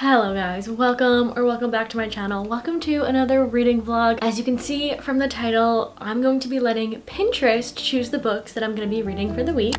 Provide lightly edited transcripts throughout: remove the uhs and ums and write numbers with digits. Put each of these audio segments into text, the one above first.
Hello guys, welcome back to my channel. Welcome to another reading vlog. As you can see from the title, I'm going to be letting Pinterest choose the books that I'm going to be reading for the week.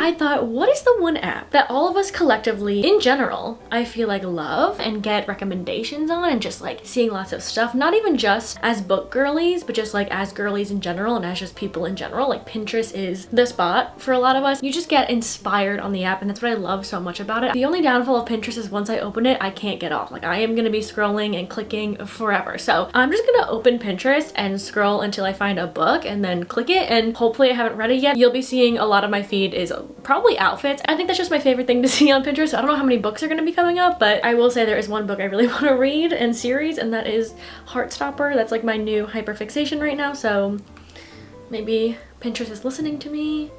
I thought, what is the one app that all of us collectively, in general, I feel like love and get recommendations on and just like seeing lots of stuff, not even just as book girlies, but just like as girlies in general and as just people in general. Like Pinterest is the spot for a lot of us. You just get inspired on the app and that's what I love so much about it. The only downfall of Pinterest is once I open it, I can't get off. Like I am gonna be scrolling and clicking forever. So I'm just gonna open Pinterest and scroll until I find a book and then click it, and hopefully I haven't read it yet. You'll be seeing a lot of my feed is probably outfits. I think that's just my favorite thing to see on Pinterest. I don't know how many books are going to be coming up, but I will say there is one book I really want to read and series, and that is Heartstopper. That's like my new hyperfixation right now, so maybe Pinterest is listening to me.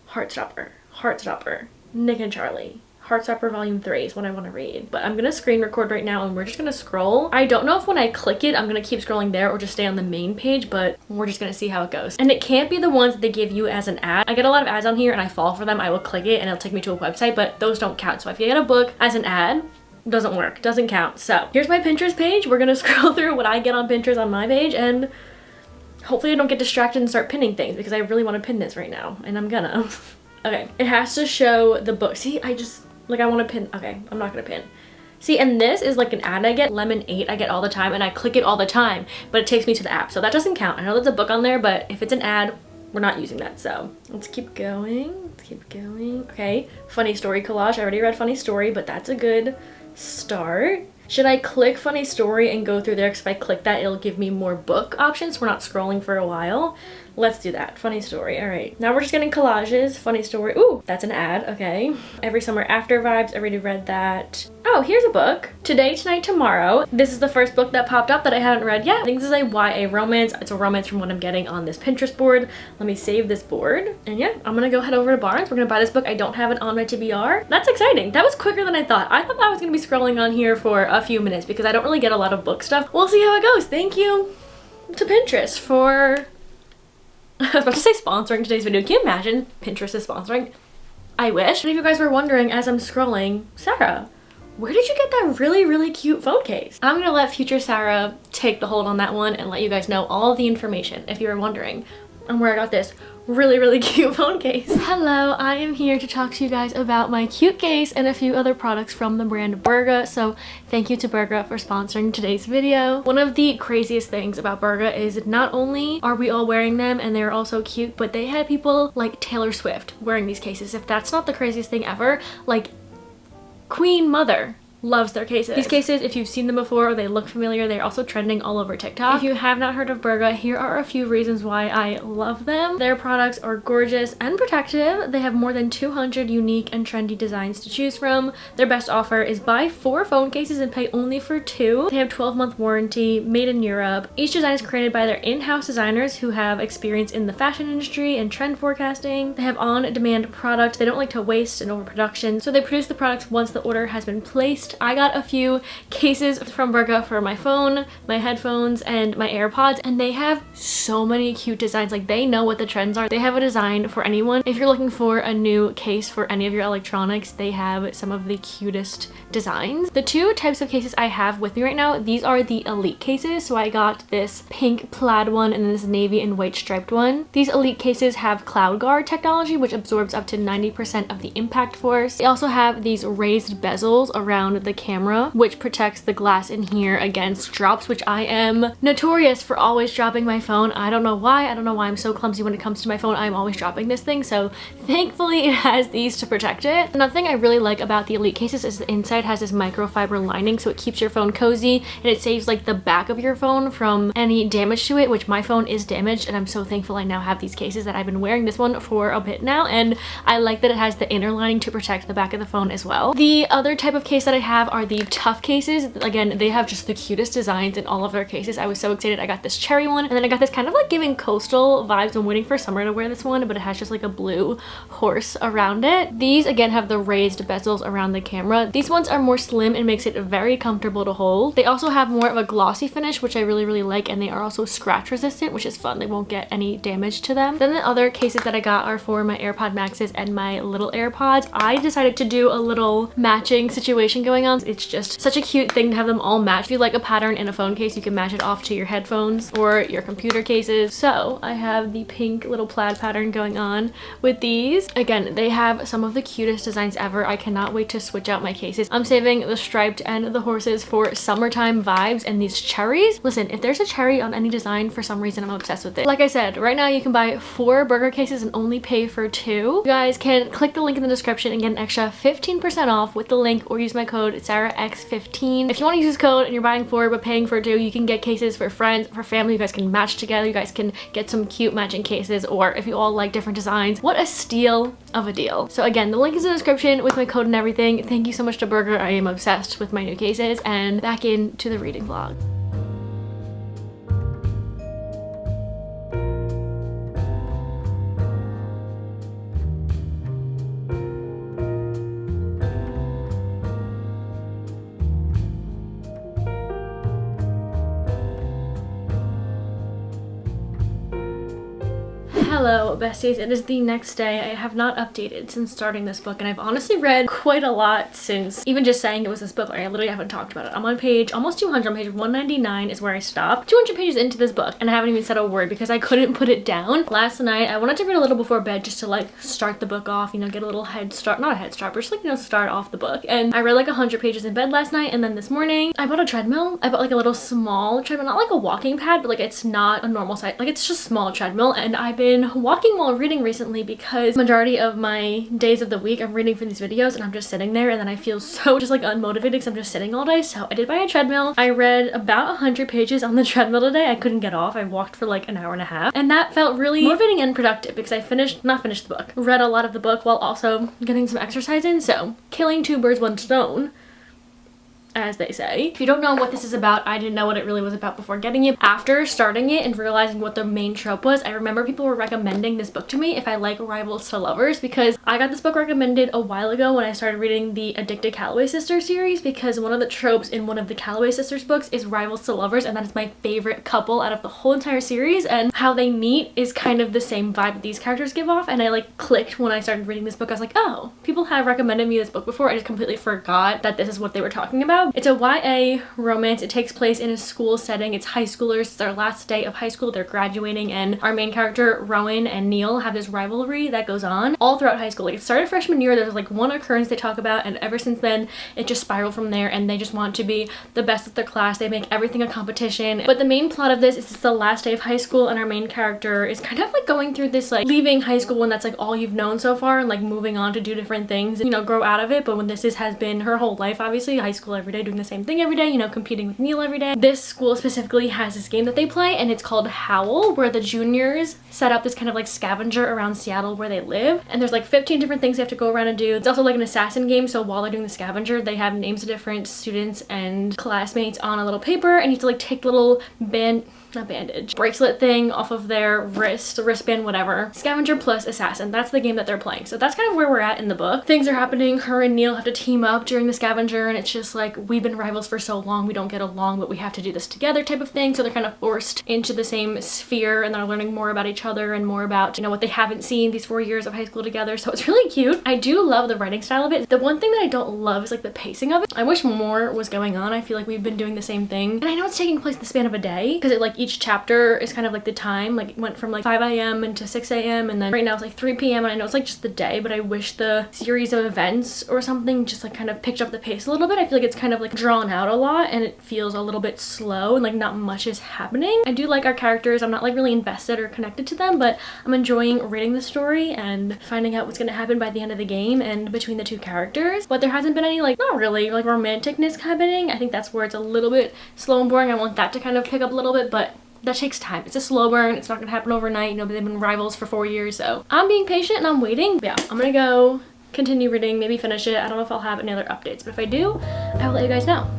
Heartstopper, Nick and Charlie. Heartstopper Volume 3 is what I want to read. But I'm going to screen record right now and we're just going to scroll. I don't know if when I click it, I'm going to keep scrolling there or just stay on the main page, but we're just going to see how it goes. And it can't be the ones that they give you as an ad. I get a lot of ads on here and I fall for them. I will click it and it'll take me to a website, but those don't count. So if you get a book as an ad, doesn't work, doesn't count. So here's my Pinterest page. We're going to scroll through what I get on Pinterest on my page, and hopefully I don't get distracted and start pinning things because I really want to pin this right now, and I'm gonna. Okay, it has to show the book. See, I want to pin. Okay, I'm not gonna pin. See, and this is like an ad I get, Lemon 8 I get all the time, and I click it all the time, but it takes me to the app, so that doesn't count. I know there's a book on there, but if it's an ad, we're not using that. So let's keep going. Okay, funny story collage. I already read funny story, but that's a good start. Should I click funny story and go through there? Because if I click that, it'll give me more book options. We're not scrolling for a while. Let's do that. Funny story. All right. Now we're just getting collages. Funny story. Ooh, that's an ad. Okay. Every Summer After vibes. I already read that. Oh, here's a book. Today, Tonight, Tomorrow. This is the first book that popped up that I haven't read yet. I think this is a YA romance. It's a romance from what I'm getting on this Pinterest board. Let me save this board. And yeah, I'm gonna go head over to Barnes. We're gonna buy this book. I don't have it on my TBR. That's exciting. That was quicker than I thought. I thought I was gonna be scrolling on here for a few minutes because I don't really get a lot of book stuff. We'll see how it goes. Thank you to Pinterest for I was about to say sponsoring today's video. Can you imagine Pinterest is sponsoring? I wish. And if you guys were wondering as I'm scrolling, Sarah, where did you get that really cute phone case? I'm gonna let future Sarah take the hold on that one and let you guys know all the information if you were wondering on where I got this really cute phone case. Hello, I am here to talk to you guys about my cute case and a few other products from the brand Burga. So thank you to Burga for sponsoring today's video. One of the craziest things about Burga is not only are we all wearing them and they're also cute, but they had people like Taylor Swift wearing these cases. If that's not the craziest thing ever, like Queen Mother loves their cases. These cases, if you've seen them before or they look familiar, they're also trending all over TikTok. If you have not heard of Burga, here are a few reasons why I love them. Their products are gorgeous and protective. They have more than 200 unique and trendy designs to choose from. Their best offer is buy 4 phone cases and pay only for 2. They have 12-month warranty, made in Europe. Each design is created by their in-house designers who have experience in the fashion industry and trend forecasting. They have on-demand product. They don't like to waste and overproduction, so they produce the products once the order has been placed. I got a few cases from Burga for my phone, my headphones, and my AirPods, and they have so many cute designs. Like, they know what the trends are. They have a design for anyone. If you're looking for a new case for any of your electronics, they have some of the cutest designs. The 2 types of cases I have with me right now, these are the Elite cases. So I got this pink plaid one and this navy and white striped one. These Elite cases have Cloud Guard technology, which absorbs up to 90% of the impact force. They also have these raised bezels around the camera, which protects the glass in here against drops, which I am notorious for always dropping my phone. I don't know why. I'm so clumsy when it comes to my phone. I'm always dropping this thing, so thankfully it has these to protect it. Another thing I really like about the Elite cases is the inside has this microfiber lining, so it keeps your phone cozy and it saves like the back of your phone from any damage to it, which my phone is damaged, and I'm so thankful I now have these cases that I've been wearing this one for a bit now, and I like that it has the inner lining to protect the back of the phone as well. The other type of case that I have are the Tough cases. Again, they have just the cutest designs in all of their cases. I was so excited. I got this cherry one, and then I got this kind of like giving coastal vibes. I'm waiting for summer to wear this one, but it has just like a blue horse around it. These again have the raised bezels around the camera. These ones are more slim and makes it very comfortable to hold. They also have more of a glossy finish, which I really like, and they are also scratch resistant, which is fun. They won't get any damage to them. Then the other cases that I got are for my AirPod Maxes and my little AirPods. I decided to do a little matching situation going on. It's just such a cute thing to have them all match. If you like a pattern in a phone case, you can match it off to your headphones or your computer cases. So I have the pink little plaid pattern going on with these. Again, they have some of the cutest designs ever. I cannot wait to switch out my cases. I'm saving the striped and the horses for summertime vibes, and these cherries. Listen, if there's a cherry on any design, for some reason I'm obsessed with it. Like I said, right now you can buy 4 burger cases and only pay for 2. You guys can click the link in the description and get an extra 15% off with the link, or use my code SarahX15. If you want to use this code and you're buying 4 but paying for 2, you can get cases for friends, for family. You guys can match together. You guys can get some cute matching cases, or if you all like different designs. What a steal of a deal. So again, the link is in the description with my code and everything. Thank you so much to Burger. I am obsessed with my new cases. And back into the reading vlog. Hello besties, it is the next day. I have not updated since starting this book, and I've honestly read quite a lot since even just saying it was this book. I literally haven't talked about it. I'm on page almost 200, on page 199 is where I stopped. 200 pages into this book, and I haven't even said a word because I couldn't put it down. Last night I wanted to read a little before bed just to like start the book off, you know, get a little head start, not a head start, but just like, you know, start off the book. And I read like 100 pages in bed last night, and then this morning I bought a treadmill. I bought like a little small treadmill, not like a walking pad, but like it's not a normal size, like it's just small treadmill. And I've been walking while reading recently because majority of my days of the week I'm reading for these videos, and I'm just sitting there, and then I feel so just like unmotivated because I'm just sitting all day. So I did buy a treadmill. I read about 100 pages on the treadmill today. I couldn't get off. I walked for like an hour and a half, and that felt really motivating and productive because I not finished the book, read a lot of the book while also getting some exercise in. So killing 2 birds, 1 stone, as they say. If you don't know what this is about, I didn't know what it really was about before getting it. After starting it and realizing what the main trope was, I remember people were recommending this book to me if I like rivals to lovers, because I got this book recommended a while ago when I started reading the Addicted Calloway Sisters series, because one of the tropes in one of the Calloway Sisters books is rivals to lovers, and that is my favorite couple out of the whole entire series, and how they meet is kind of the same vibe that these characters give off. And I like clicked when I started reading this book. I was like, oh, people have recommended me this book before. I just completely forgot that this is what they were talking about. It's a YA romance. It takes place in a school setting. It's high schoolers. It's their last day of high school. They're graduating, and our main character Rowan and Neil have this rivalry that goes on all throughout high school. Like, it started freshman year. There's like one occurrence they talk about, and ever since then it just spiraled from there, and they just want to be the best of their class. They make everything a competition. But the main plot of this is it's the last day of high school, and our main character is kind of like going through this, like leaving high school when that's like all you've known so far, and like moving on to do different things and, you know, grow out of it. But when this has been her whole life, obviously high school every day, doing the same thing every day, you know, competing with Neil every day. This school specifically has this game that they play, and it's called Howl, where the juniors set up this kind of like scavenger around Seattle where they live, and there's like 15 different things they have to go around and do. It's also like an assassin game, so while they're doing the scavenger, they have names of different students and classmates on a little paper, and you have to like take little bracelet thing off of their wristband, whatever. Scavenger plus assassin, that's the game that they're playing. So that's kind of where we're at in the book. Things are happening. Her and Neil have to team up during the scavenger, and it's just like, we've been rivals for so long, we don't get along, but we have to do this together type of thing. So they're kind of forced into the same sphere, and they're learning more about each other and more about, you know, what they haven't seen these 4 years of high school together. So it's really cute. I do love the writing style of it. The one thing that I don't love is like the pacing of it. I wish more was going on. I feel like we've been doing the same thing, and I know it's taking place in the span of a day, because it like each chapter is kind of like the time, like it went from like 5 a.m. into 6 a.m. and then right now it's like 3 p.m. and I know it's like just the day, but I wish the series of events or something just like kind of picked up the pace a little bit. I feel like it's kind of like drawn out a lot, and it feels a little bit slow, and like not much is happening. I do like our characters. I'm not like really invested or connected to them, but I'm enjoying reading the story and finding out what's going to happen by the end of the game and between the two characters. But there hasn't been any like, not really like romanticness happening. I think that's where it's a little bit slow and boring. I want that to kind of pick up a little bit, but that takes time. It's a slow burn. It's not gonna happen overnight. You know, but they've been rivals for 4 years, so I'm being patient and I'm waiting. But yeah, I'm gonna go continue reading, maybe finish it. I don't know if I'll have any other updates, but if I do, I will let you guys know.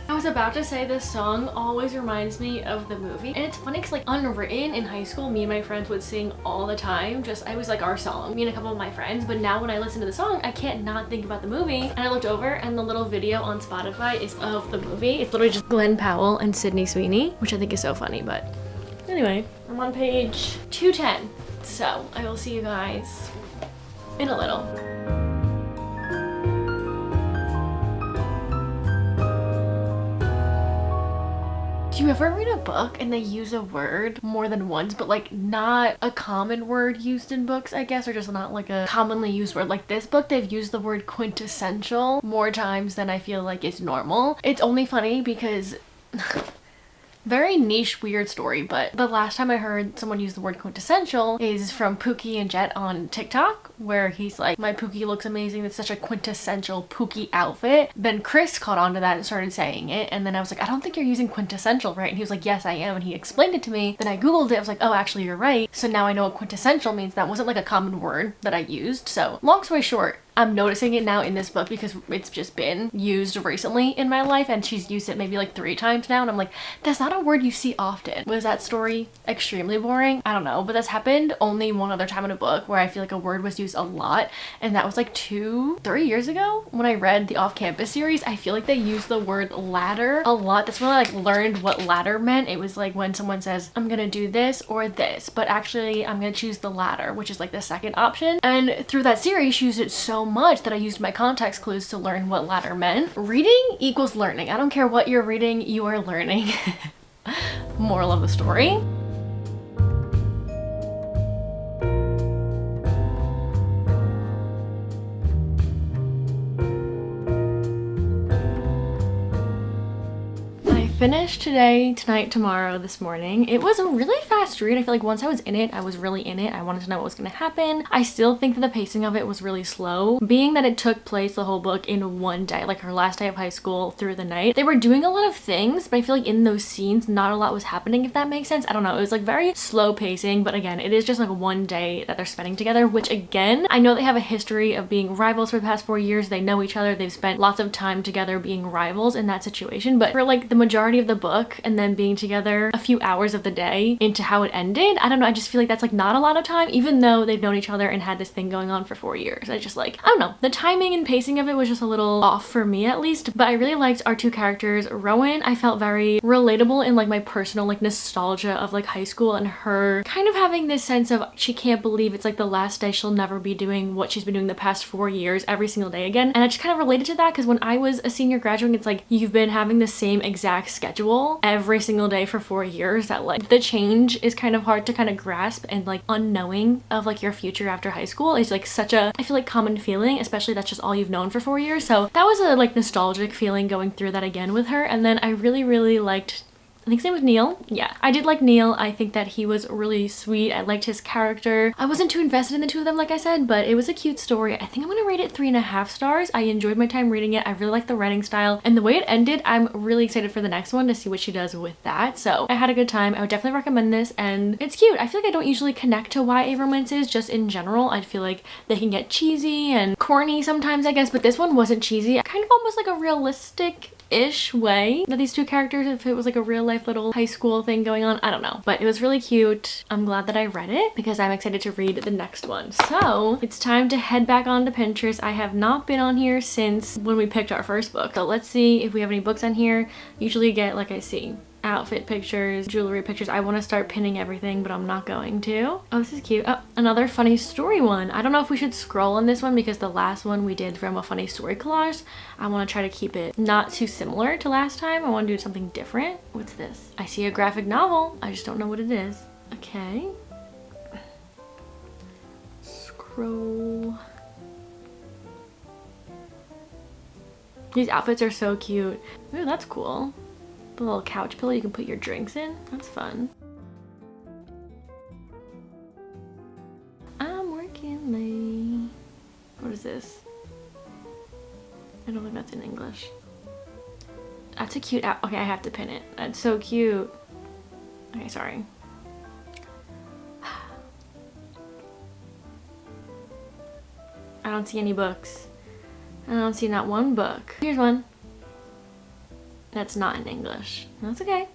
I was about to say this song always reminds me of the movie, and it's funny because like Unwritten in high school, me and my friends would sing all the time. Just it was like our song, me and a couple of my friends. But now when I listen to the song, I can't not think about the movie. And I looked over and the little video on Spotify is of the movie. It's literally just Glenn Powell and Sydney Sweeney, which I think is so funny. But anyway, I'm on page 210, so I will see you guys in a little. Do you ever read a book and they use a word more than once, but like not a common word used in books, I guess, or just not like a commonly used word? Like this book, they've used the word quintessential more times than I feel like is normal. It's only funny because very niche, weird story, but the last time I heard someone use the word quintessential is from Pookie and Jet on TikTok, where he's like, my Pookie looks amazing, it's such a quintessential Pookie outfit. Then Chris caught on to that and started saying it, and then I was like, I don't think you're using quintessential, right? And he was like, yes, I am, and he explained it to me. Then I googled it, I was like, oh, actually you're right. So now I know what quintessential means. That wasn't like a common word that I used. So long story short, I'm noticing it now in this book because it's just been used recently in my life, and she's used it maybe like 3 times now, and I'm like, that's not a word you see often. Was that story extremely boring? I don't know, but that's happened only one other time in a book where I feel like a word was used a lot, and that was like 2-3 years ago when I read the Off Campus series. I feel like they used the word ladder a lot. That's when I like learned what ladder meant. It was like when someone says, I'm gonna do this or this, but actually I'm gonna choose the latter, which is like the second option. And through that series, she used it so much that I used my context clues to learn what ladder meant. Reading equals learning. I don't care what you're reading, you are learning. Moral of the story. Finished today, tonight, tomorrow, this morning. It was a really fast read. I feel like once I was in it, I was really in it. I wanted to know what was going to happen. I still think that the pacing of it was really slow, being that it took place the whole book in one day, like her last day of high school through the night. They were doing a lot of things, but I feel like in those scenes, not a lot was happening, if that makes sense. I don't know. It was like very slow pacing, but again, it is just like one day that they're spending together, which again, I know they have a history of being rivals for the past 4 years. They know each other. They've spent lots of time together being rivals in that situation, but for like the majority of the book and then being together a few hours of the day into how it ended, I don't know, I just feel like that's like not a lot of time, even though they've known each other and had this thing going on for 4 years. I just like, I don't know, the timing and pacing of it was just a little off for me at least, but I really liked our 2 characters. Rowan, I felt very relatable in like my personal like nostalgia of like high school and her kind of having this sense of she can't believe it's like the last day she'll never be doing what she's been doing the past 4 years every single day again. And I just kind of related to that because when I was a senior graduating, it's like you've been having the same exact schedule every single day for 4 years, that like the change is kind of hard to kind of grasp, and like unknowing of like your future after high school is like such a, I feel like, common feeling, especially that's just all you've known for 4 years. So that was a like nostalgic feeling going through that again with her. And then I really liked, I think his name was Neil. Yeah, I did like Neil. I think that he was really sweet. I liked his character. I wasn't too invested in the 2 of them, like I said, but it was a cute story. I think I'm gonna rate it 3.5 stars. I enjoyed my time reading it. I really liked the writing style and the way it ended. I'm really excited for the next one to see what she does with that. So I had a good time. I would definitely recommend this, and it's cute. I feel like I don't usually connect to YA romances just in general. I feel like they can get cheesy and corny sometimes, I guess, but this one wasn't cheesy. Kind of almost like a realistic-ish way that these 2 characters, if it was like a real life little high school thing going on, I don't know, but it was really cute. I'm glad that I read it because I'm excited to read the next one. So it's time to head back onto Pinterest. I have not been on here since when we picked our first book, so let's see if we have any books on here. Usually get, like, I see outfit pictures, jewelry pictures. I want to start pinning everything, but I'm not going to. Oh, this is cute. Oh, another funny story one. I don't know if we should scroll on this one because the last one we did from a funny story collage. I want to try to keep it not too similar to last time. I want to do something different. What's this? I see a graphic novel. I just don't know what it is. Okay. Scroll. These outfits are so cute. Ooh, that's cool. The little couch pillow you can put your drinks in. That's fun. I'm working late. What is this? I don't think that's in English. That's a cute out. Okay, I have to pin it. That's so cute. Okay, sorry. I don't see any books. I don't see not one book. Here's one. That's not in English. That's okay.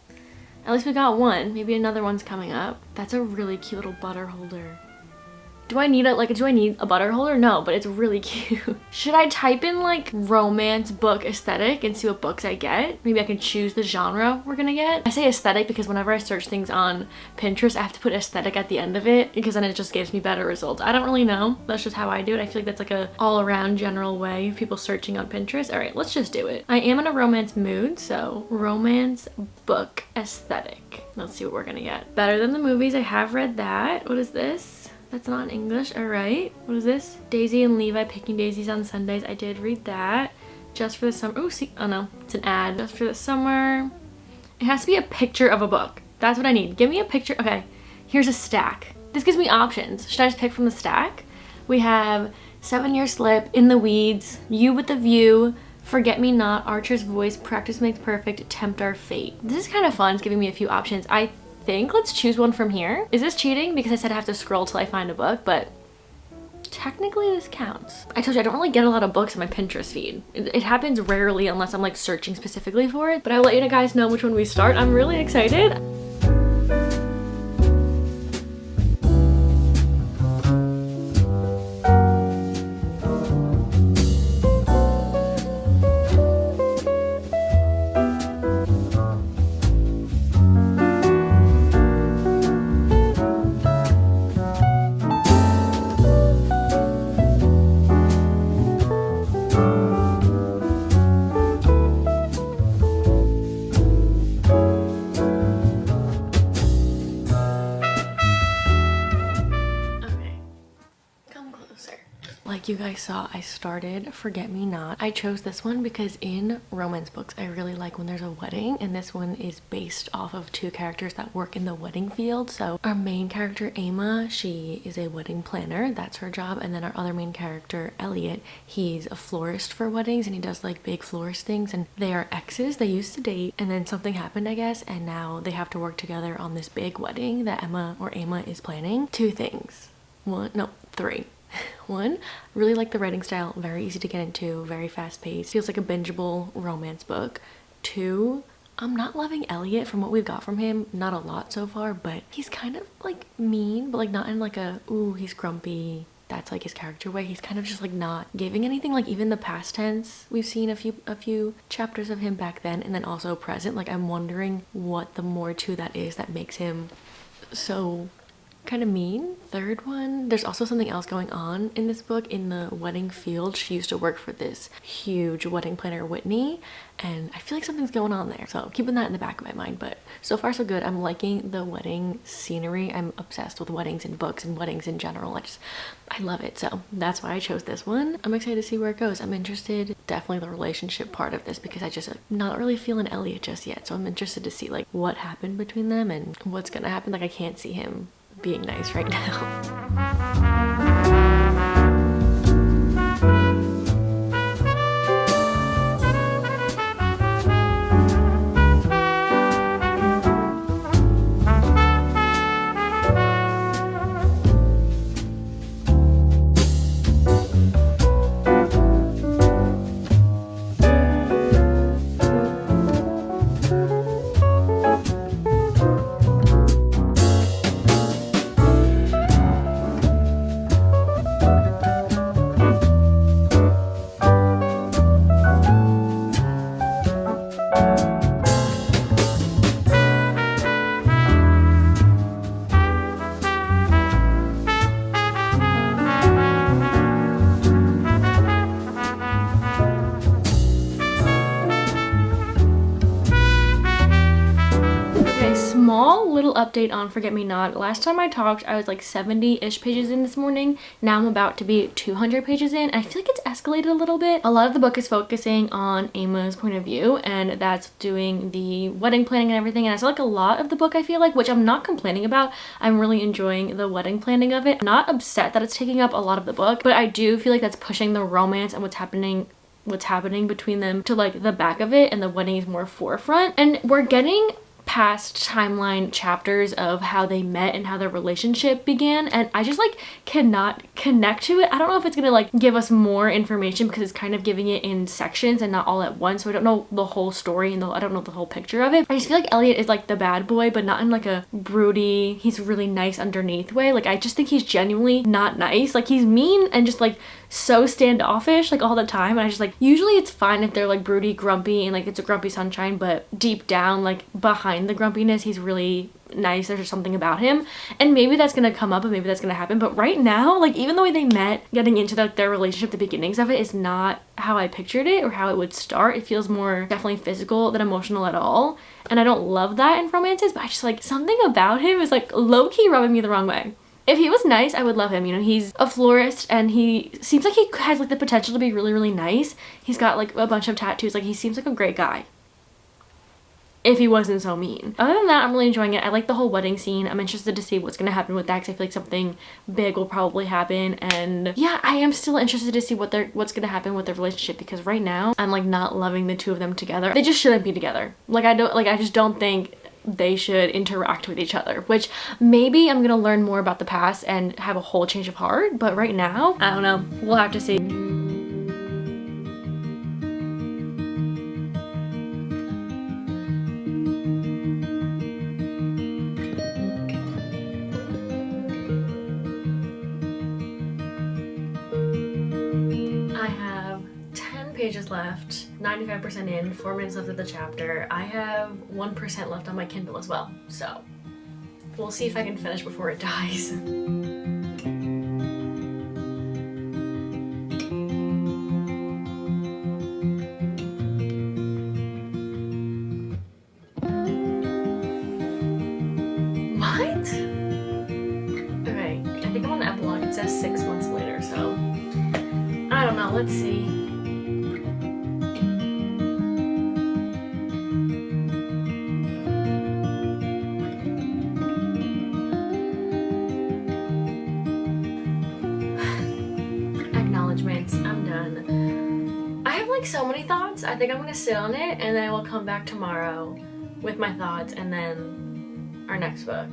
At least we got one. Maybe another one's coming up. That's a really cute little butter holder. Do I need a butter holder? No, but it's really cute. Should I type in like romance book aesthetic and see what books I get? Maybe I can choose the genre we're gonna get. I say aesthetic because whenever I search things on Pinterest, I have to put aesthetic at the end of it because then it just gives me better results. I don't really know. That's just how I do it. I feel like that's like a all around general way of people searching on Pinterest. All right, let's just do it. I am in a romance mood, so romance book aesthetic. Let's see what we're gonna get. Better Than the Movies. I have read that. What is this? That's not in English. All right. What is this? Daisy and Levi Picking Daisies on Sundays. I did read that. Just for the Summer. Oh, see. Oh, no. It's an ad. Just for the Summer. It has to be a picture of a book. That's what I need. Give me a picture. Okay. Here's a stack. This gives me options. Should I just pick from the stack? We have 7 Year Slip, In the Weeds, You with the View, Forget Me Not, Archer's Voice, Practice Makes Perfect, Tempt Our Fate. This is kind of fun. It's giving me a few options. I think let's choose one from here. Is this cheating? Because I said I have to scroll till I find a book, but technically this counts. I told you I don't really get a lot of books on my Pinterest feed. It happens rarely unless I'm like searching specifically for it, but I will let you guys know which one we start. I'm really excited. Like you guys saw, I started Forget Me Not. I chose this one because in romance books, I really like when there's a wedding, and this one is based off of 2 characters that work in the wedding field. So our main character, Emma, she is a wedding planner. That's her job. And then our other main character, Elliot, he's a florist for weddings, and he does like big florist things, and they are exes. They used to date, and then something happened, I guess, and now they have to work together on this big wedding that Emma is planning. 2 things. 3. 1, really like the writing style, very easy to get into, very fast paced, feels like a bingeable romance book. 2, I'm not loving Elliot from what we've got from him, not a lot so far, but he's kind of like mean, but like not in like a, ooh, he's grumpy, that's like his character way. He's kind of just like not giving anything. Like even the past tense, we've seen a few chapters of him back then, and then also present. Like I'm wondering what the more to that is that makes him so kind of mean. 3rd one, there's also something else going on in this book. In the wedding field, she used to work for this huge wedding planner, Whitney, and I feel like something's going on there, so keeping that in the back of my mind. But so far so good. I'm liking the wedding scenery. I'm obsessed with weddings and books and weddings in general. I love it, so that's why I chose this one. I'm excited to see where it goes. I'm interested, definitely the relationship part of this, because I just not really feeling Elliot just yet, so I'm interested to see like what happened between them and what's gonna happen. Like I can't see him being nice right now. small little update on Forget Me Not. Last time I talked, I was like 70-ish pages in this morning. Now I'm about to be 200 pages in. I feel like it's escalated a little bit. A lot of the book is focusing on Emma's point of view, and that's doing the wedding planning and everything. And I feel like a lot of the book, I feel like, which I'm not complaining about. I'm really enjoying the wedding planning of it. I'm not upset that it's taking up a lot of the book, but I do feel like that's pushing the romance and what's happening between them to like the back of it, and the wedding is more forefront. And we're getting past timeline chapters of how they met and how their relationship began, and I just like cannot connect to it. I don't know if it's gonna like give us more information because it's kind of giving it in sections and not all at once, so I don't know the whole story and I don't know the whole picture of it. I just feel like Elliot is like the bad boy, but not in like a broody, he's really nice underneath way. Like I just think he's genuinely not nice. Like he's mean and just like so standoffish like all the time, and I just like, usually it's fine if they're like broody, grumpy, and like it's a grumpy sunshine, but deep down, like behind the grumpiness, he's really nice. There's just something about him, and maybe that's gonna come up and maybe that's gonna happen, but right now, like even the way they met, getting into like their relationship, the beginnings of it is not how I pictured it or how it would start. It feels more definitely physical than emotional at all, and I don't love that in romances, but I just like, something about him is like low-key rubbing me the wrong way. If he was nice, I would love him. You know, he's a florist and he seems like he has like the potential to be really, really nice. He's got like a bunch of tattoos. Like he seems like a great guy. If he wasn't so mean. Other than that, I'm really enjoying it. I like the whole wedding scene. I'm interested to see what's going to happen with that because I feel like something big will probably happen. And yeah, I am still interested to see what's going to happen with their relationship, because right now I'm like not loving the two of them together. They just shouldn't be together. I just don't think they should interact with each other, which maybe I'm gonna learn more about the past and have a whole change of heart, but right now, I don't know. We'll have to see. I have 10 pages left, 95% in, 4 minutes left of the chapter. I have 1% left on my Kindle as well, so we'll see if I can finish before it dies. What? Okay, I think I'm on the epilogue. It says 6 months later, so I don't know, let's see. Acknowledgements, I'm done. I have like so many thoughts. I think I'm gonna sit on it and then I will come back tomorrow with my thoughts and then our next book.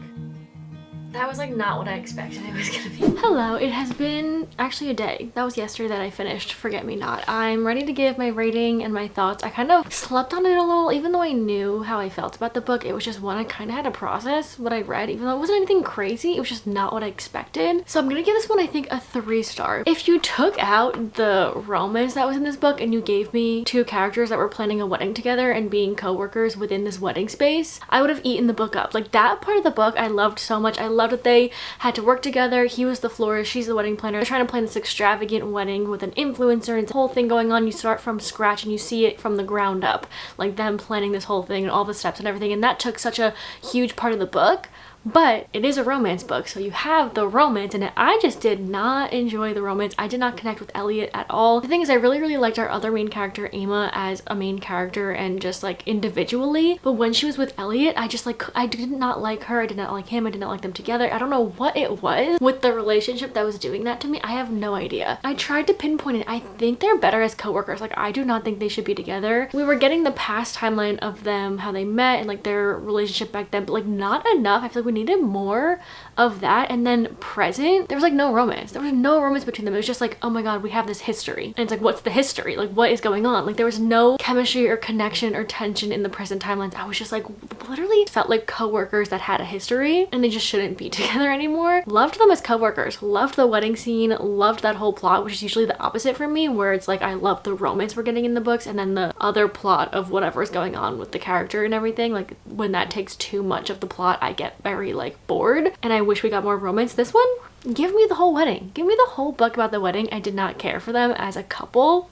That was like not what I expected it was gonna be. Hello, it has been actually a day. That was yesterday that I finished Forget Me Not. I'm ready to give my rating and my thoughts. I kind of slept on it a little, even though I knew how I felt about the book. It was just one I kind of had to process what I read, even though it wasn't anything crazy. It was just not what I expected. So I'm gonna give this one, I think, a 3-star. If you took out the romance that was in this book and you gave me 2 characters that were planning a wedding together and being co-workers within this wedding space, I would have eaten the book up. Like that part of the book I loved so much. I loved that they had to work together. He was the florist, she's the wedding planner. They're trying to plan this extravagant wedding with an influencer and the whole thing going on. You start from scratch and you see it from the ground up, like them planning this whole thing and all the steps and everything, and that took such a huge part of the book. But it is a romance book, so you have the romance in it. I just did not enjoy the romance. I did not connect with Elliot at all. The thing is, I really, really liked our other main character, Emma, as a main character and just like individually. But when she was with Elliot, I just like, I did not like her. I did not like him. I did not like them together. I don't know what it was with the relationship that was doing that to me. I have no idea. I tried to pinpoint it. I think they're better as co-workers. Like, I do not think they should be together. We were getting the past timeline of them, how they met and like their relationship back then, but like not enough. I feel like we needed more of that. And then present, there was like no romance. There was no romance between them. It was just like, oh my god, we have this history, and it's like, what's the history? Like, what is going on? Like, there was no chemistry or connection or tension in the present timelines. I was just like, literally felt like co-workers that had a history and they just shouldn't be together anymore. Loved them as co-workers, loved the wedding scene, loved that whole plot, which is usually the opposite for me, where it's like I love the romance we're getting in the books and then the other plot of whatever is going on with the character and everything. Like, when that takes too much of the plot, I get very like bored and I wish we got more romance. This one, give me the whole wedding. Give me the whole book about the wedding. I did not care for them as a couple.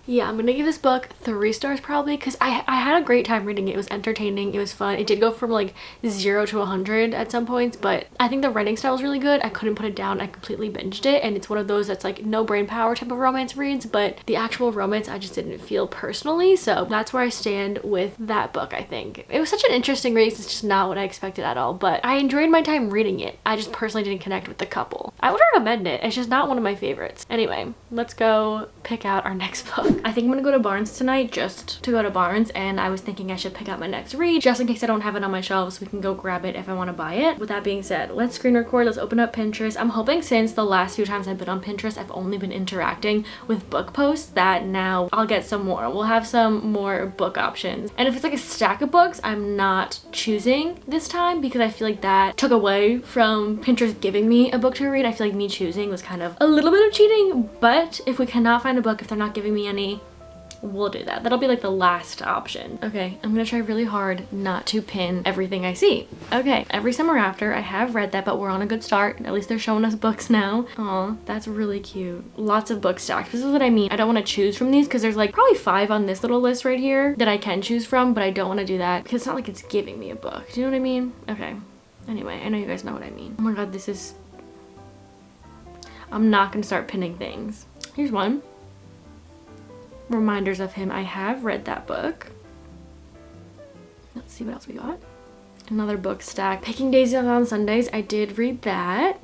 Yeah, I'm gonna give this book 3 stars probably, because I had a great time reading it. It was entertaining, it was fun. It did go from like 0 to 100 at some points, but I think the writing style was really good. I couldn't put it down. I completely binged it, and it's one of those that's like no brain power type of romance reads, but the actual romance I just didn't feel personally, so that's where I stand with that book. I think it was such an interesting read. It's just not what I expected at all, but I enjoyed my time reading it. I just personally didn't connect with the couple. I would recommend it. It's just not one of my favorites. Anyway, let's go pick out our next book. I think I'm gonna go to Barnes tonight just to go to Barnes, and I was thinking I should pick out my next read just in case I don't have it on my shelves so we can go grab it if I want to buy it. With that being said, let's screen record. Let's open up Pinterest. I'm hoping since the last few times I've been on Pinterest I've only been interacting with book posts that now I'll get some more. We'll have some more book options, and if it's like a stack of books, I'm not choosing this time because I feel like that took away from Pinterest giving me a book to read. I feel like me choosing was kind of a little bit of cheating, but if we cannot find a book, if they're not giving me any, we'll do that. That'll be like the last option. Okay, I'm gonna try really hard not to pin everything I see. Okay, Every Summer After. I have read that, but we're on a good start. At least they're showing us books now. Aw, that's really cute. Lots of book stacks. This is what I mean. I don't want to choose from these because there's like probably 5 on this little list right here that I can choose from, but I don't want to do that because it's not like it's giving me a book. Do you know what I mean? Okay. Anyway, I know you guys know what I mean. Oh my god, this is... I'm not gonna start pinning things. Here's one. Reminders of Him. I have read that book. Let's see what else we got. Another book stack. Picking Daisies on Sundays. I did read that.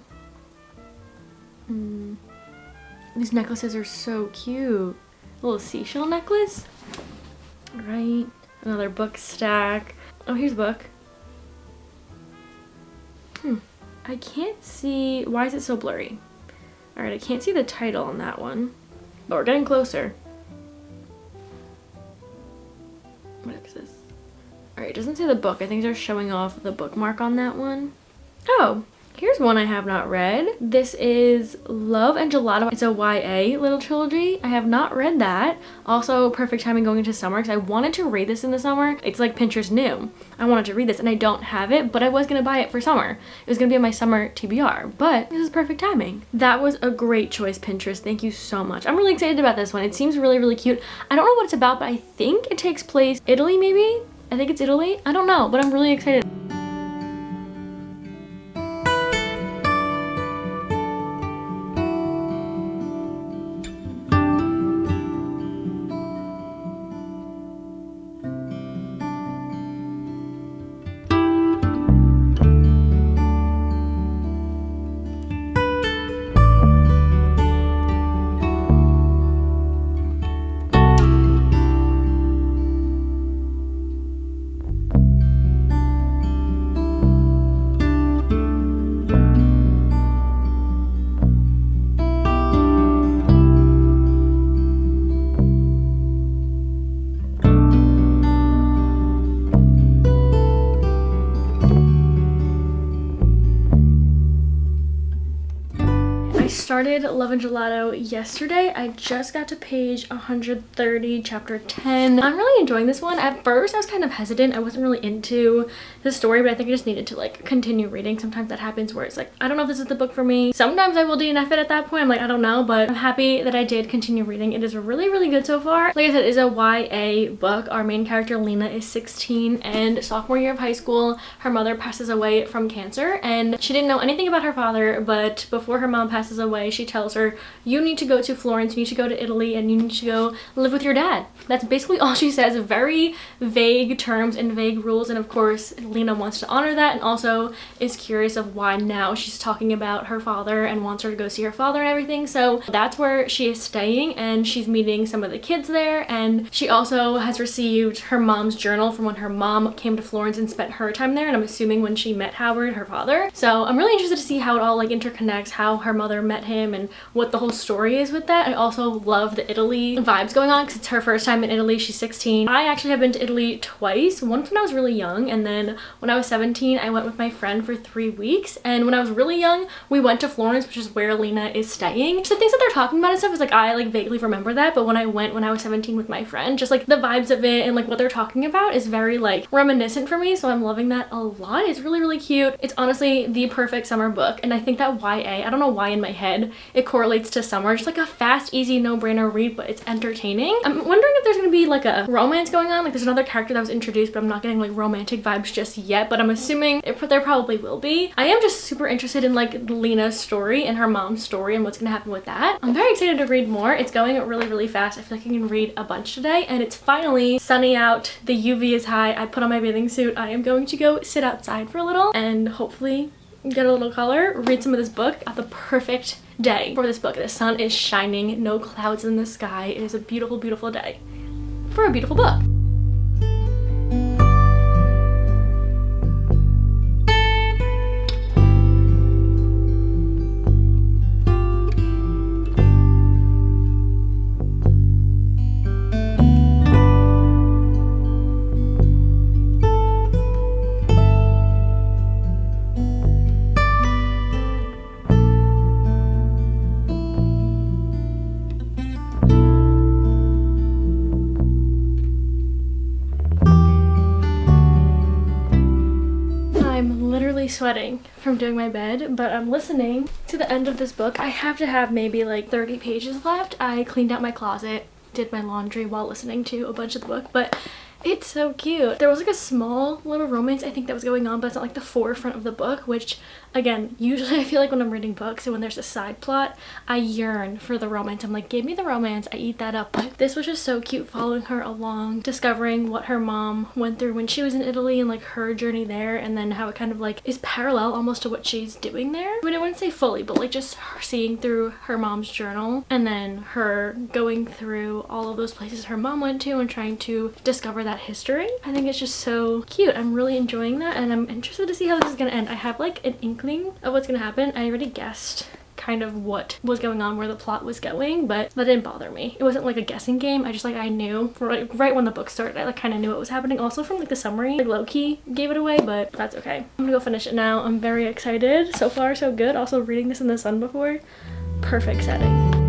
These necklaces are so cute. A little seashell necklace. Right. Another book stack. Oh, here's a book. I can't see. Why is it so blurry? Alright, I can't see the title on that one. But we're getting closer. What is this? Alright, it doesn't say the book. I think they're showing off the bookmark on that one. Oh, here's one I have not read. This is Love and Gelato. It's a YA little trilogy. I have not read that. Also, perfect timing going into summer because I wanted to read this in the summer. It's like Pinterest new. I wanted to read this and I don't have it, but I was going to buy it for summer. It was going to be on my summer TBR, but this is perfect timing. That was a great choice, Pinterest. Thank you so much. I'm really excited about this one. It seems really, really cute. I don't know what it's about, but I think it takes place Italy, maybe? I think it's Italy. I don't know, but I'm really excited. Started Love and Gelato yesterday. I just got to page 130, chapter 10. I'm really enjoying this one. At first I was kind of hesitant. I wasn't really into the story, but I think I just needed to like continue reading. Sometimes that happens where it's like, I don't know if this is the book for me. Sometimes I will DNF it at that point. I'm like, I don't know, but I'm happy that I did continue reading. It is really, really good so far. Like I said, it's a YA book. Our main character, Lena, is 16 and sophomore year of high school. Her mother passes away from cancer and she didn't know anything about her father, but before her mom passes away, she tells her, you need to go to Florence, you need to go to Italy, and you need to go live with your dad. That's basically all she says. Very vague terms and vague rules, and of course Lena wants to honor that and also is curious of why now she's talking about her father and wants her to go see her father and everything. So that's where she is staying and she's meeting some of the kids there, and she also has received her mom's journal from when her mom came to Florence and spent her time there, and I'm assuming when she met Howard, her father. So I'm really interested to see how it all like interconnects, how her mother met him and what the whole story is with that. I also love the Italy vibes going on because it's her first time in Italy. She's 16. I actually have been to Italy twice. Once when I was really young, and then when I was 17 I went with my friend for 3 weeks, and when I was really young we went to Florence, which is where Lena is staying. Just the things that they're talking about and stuff is like, I like vaguely remember that, but when I went when I was 17 with my friend, just like the vibes of it and like what they're talking about is very like reminiscent for me, so I'm loving that a lot. It's really, really cute. It's honestly the perfect summer book, and I think that YA, I don't know why in my head said, it correlates to summer. Just like a fast, easy, no-brainer read, but it's entertaining. I'm wondering if there's gonna be like a romance going on. Like there's another character that was introduced, but I'm not getting like romantic vibes just yet, but I'm assuming there probably will be. I am just super interested in like Lena's story and her mom's story and what's gonna happen with that. I'm very excited to read more. It's going really, really fast. I feel like I can read a bunch today, and it's finally sunny out. The UV is high. I put on my bathing suit. I am going to go sit outside for a little and hopefully get a little color, read some of this book at the perfect day for this book. The sun is shining, no clouds in the sky. It is a beautiful, beautiful day for a beautiful book. Sweating from doing my bed, but I'm listening to the end of this book. I have to have maybe like 30 pages left. I cleaned out my closet, did my laundry while listening to a bunch of the book, but it's so cute. There was like a small little romance I think that was going on, but it's not like the forefront of the book, which again, usually I feel like when I'm reading books and when there's a side plot, I yearn for the romance. I'm like, give me the romance, I eat that up. But this was just so cute, following her along, discovering what her mom went through when she was in Italy and like her journey there, and then how it kind of like is parallel almost to what she's doing there. I mean, I wouldn't say fully, but like just her seeing through her mom's journal and then her going through all of those places her mom went to and trying to discover that history. I think it's just so cute. I'm really enjoying that, and I'm interested to see how this is gonna end. I have like an inkling of what's gonna happen. I already guessed kind of what was going on, where the plot was going, but that didn't bother me. It wasn't like a guessing game. I just like, I knew right when the book started, I like kind of knew what was happening. Also from like the summary, like low-key gave it away, but that's okay. I'm gonna go finish it now. I'm very excited. So far so good. Also reading this in the sun before, perfect setting.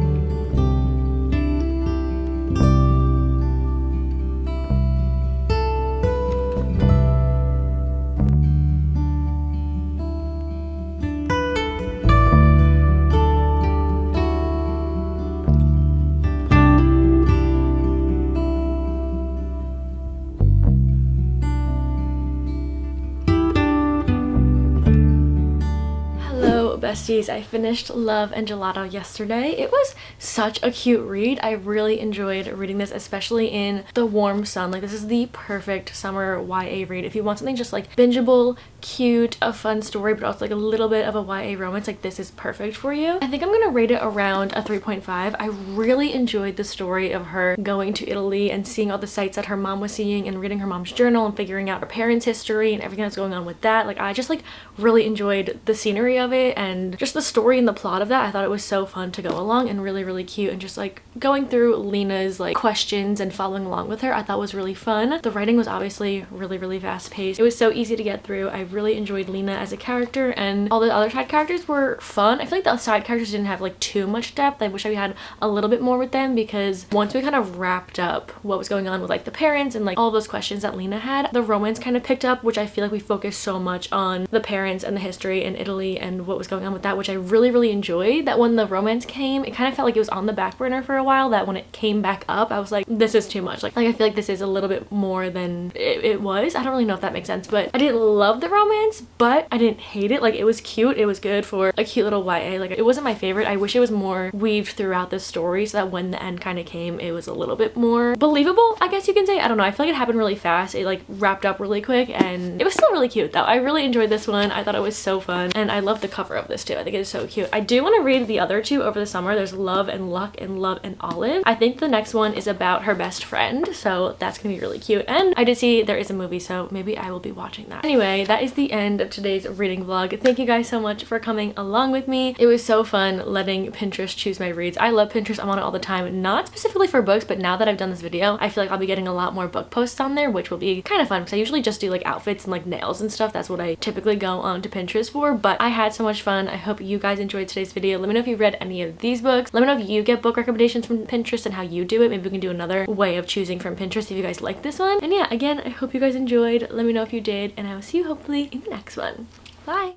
Besties, I finished Love and Gelato yesterday. It was such a cute read. I really enjoyed reading this, especially in the warm sun. Like, this is the perfect summer YA read. If you want something just like bingeable, cute, a fun story, but also like a little bit of a YA romance, like this is perfect for you. I think I'm gonna rate it around a 3.5. I really enjoyed the story of her going to Italy and seeing all the sights that her mom was seeing and reading her mom's journal and figuring out her parents' history and everything that's going on with that. Like, I just like really enjoyed the scenery of it and just the story and the plot of that. I thought it was so fun to go along and really, really cute, and just like going through Lena's like questions and following along with her, I thought was really fun. The writing was obviously really, really fast paced. It was so easy to get through. I really enjoyed Lena as a character, and all the other side characters were fun. I feel like the side characters didn't have like too much depth. I wish I had a little bit more with them, because once we kind of wrapped up what was going on with like the parents and like all those questions that Lena had, the romance kind of picked up, which I feel like we focused so much on the parents and the history in Italy and what was going on with that, which I really, really enjoyed. That when the romance came, it kind of felt like it was on the back burner for a while, that when it came back up, I was like, this is too much. Like I feel like this is a little bit more than it was. I don't really know if that makes sense, but I didn't love the romance, but I didn't hate it. Like, it was cute. It was good for a cute little YA. Like, it wasn't my favorite. I wish it was more weaved throughout the story so that when the end kind of came, it was a little bit more believable, I guess you can say. I don't know. I feel like it happened really fast. It like wrapped up really quick, and it was still really cute though. I really enjoyed this one. I thought it was so fun, and I love the cover of this too. I think it is so cute. I do want to read the other two over the summer. There's Love and Luck and Love and Olive. I think the next one is about her best friend, so that's gonna be really cute. And I did see there is a movie, so maybe I will be watching that. Anyway, that is the end of today's reading vlog. Thank you guys so much for coming along with me. It was so fun letting Pinterest choose my reads. I love Pinterest. I'm on it all the time, not specifically for books, but now that I've done this video, I feel like I'll be getting a lot more book posts on there, which will be kind of fun, because I usually just do like outfits and like nails and stuff. That's what I typically go on to Pinterest for, but I had so much fun. I hope you guys enjoyed today's video. Let me know if you've read any of these books. Let me know if you get book recommendations from Pinterest and how you do it. Maybe we can do another way of choosing from Pinterest if you guys like this one. And yeah, again, I hope you guys enjoyed. Let me know if you did, and I will see you hopefully in the next one. Bye!